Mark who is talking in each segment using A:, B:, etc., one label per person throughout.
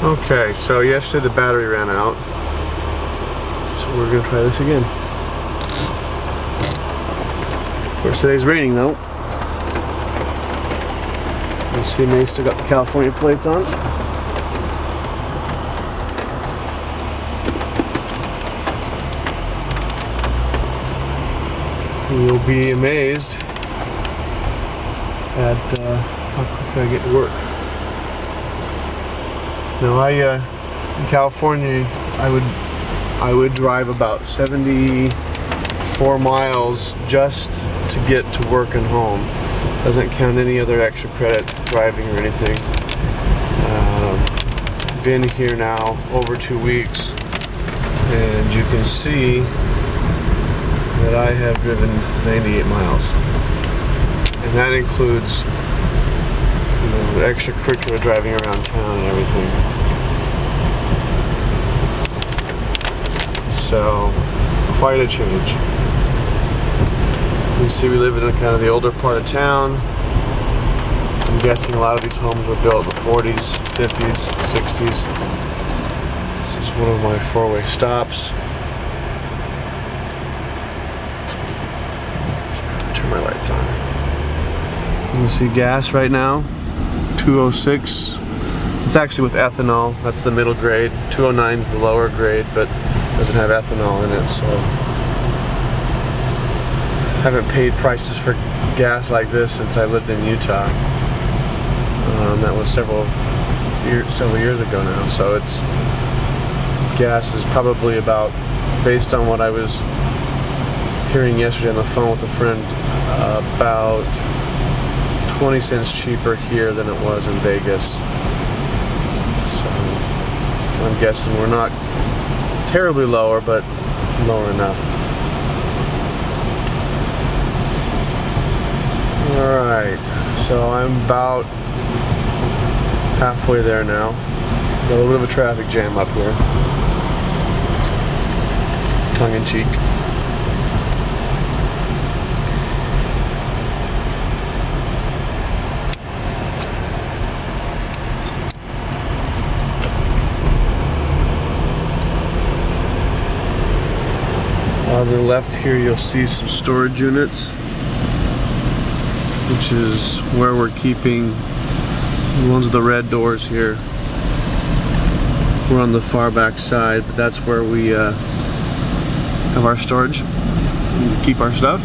A: Okay, so yesterday the battery ran out, so we're gonna try this again. Of course, today's raining though. You see me still got the California plates on. You'll be amazed at how quick I get to work. Now in California, I would drive about 74 miles just to get to work and home. Doesn't count any other extra credit driving or anything. Been here now over 2 weeks, and you can see that I have driven 98 miles, and that includes the extracurricular driving around town and everything. So, quite a change. You see we live in kind of the older part of town. I'm guessing a lot of these homes were built in the 40s, 50s, 60s. This is one of my four-way stops. Turn my lights on. You can see gas right now. 206. It's actually with ethanol. That's the middle grade. 209 is the lower grade, but doesn't have ethanol in it, so haven't paid prices for gas like this since I lived in Utah. That was several years ago now. So it's gas is probably about, based on what I was hearing yesterday on the phone with a friend, about 20 cents cheaper here than it was in Vegas. So I'm guessing we're not terribly lower, but lower enough. Alright, so I'm about halfway there now. Got a little bit of a traffic jam up here. Tongue in cheek. On the left here you'll see some storage units, which is where we're keeping the ones with the red doors here. We're on the far back side, but that's where we have our storage and keep our stuff.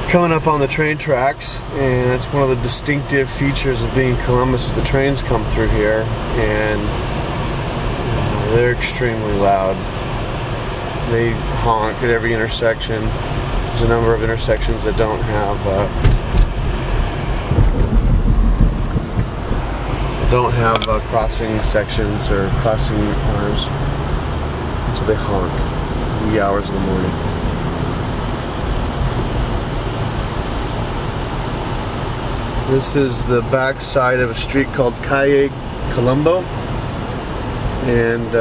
A: Coming up on the train tracks, and that's one of the distinctive features of being Columbus is the trains come through here, and they're extremely loud. They honk at every intersection. There's a number of intersections that don't have crossing sections or crossing arms, so they honk wee hours in the morning. This is the back side of a street called Calle Colombo, and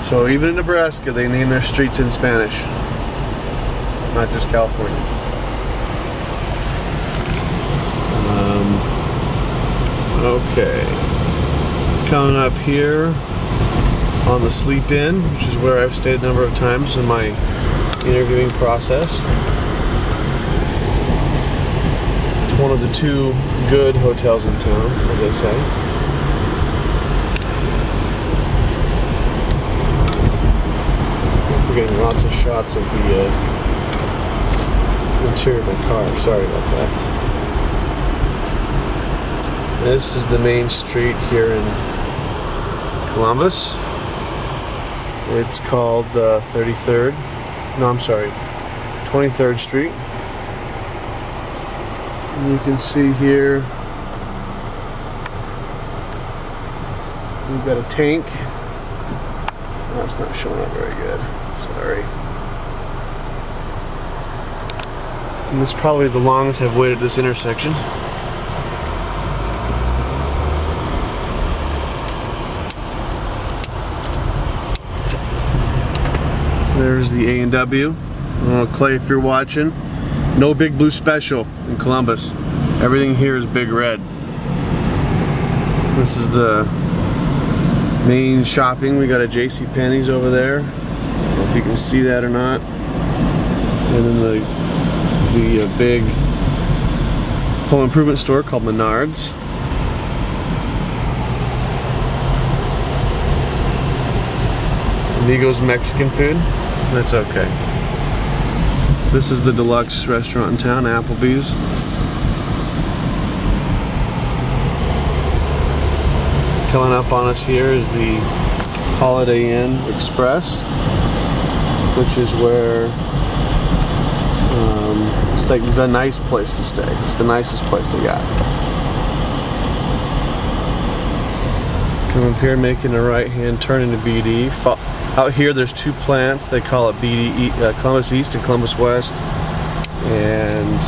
A: so even in Nebraska they name their streets in Spanish, not just California. Okay, coming up here on the Sleep Inn, which is where I've stayed a number of times in my interviewing process. One of the two good hotels in town, as they say. I think we're getting lots of shots of the interior of my car. Sorry about that. This is the main street here in Columbus. It's called 33rd. No, I'm sorry, 23rd Street. And you can see here we've got a tank. That's not showing up very good. Sorry. And this probably is the longest I've waited at this intersection. There's the A&W. Clay, if you're watching, No Big Blue Special in Columbus. Everything here is Big Red. This is the main shopping. We got a JCPenney's over there. I don't know if you can see that or not. And then the big home improvement store called Menards. Amigos Mexican food. That's okay. This is the deluxe restaurant in town, Applebee's. Coming up on us here is the Holiday Inn Express, which is where it's like the nice place to stay. It's the nicest place they got. Come up here, making a right-hand turn into BD. Out here, there's two plants. They call it BD, Columbus East and Columbus West, and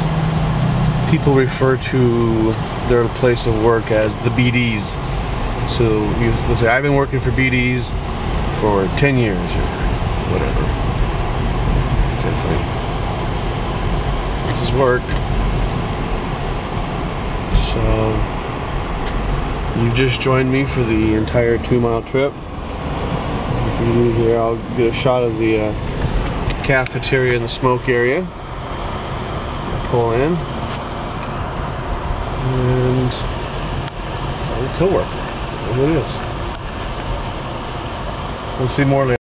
A: people refer to their place of work as the BDs. So you'll say, I've been working for BDs for 10 years or whatever. It's kind of funny. This is work. So you've just joined me for the entire 2-mile trip. BD here, I'll get a shot of the cafeteria and the smoke area. Pull in. And find a coworker. It is. We'll see more later.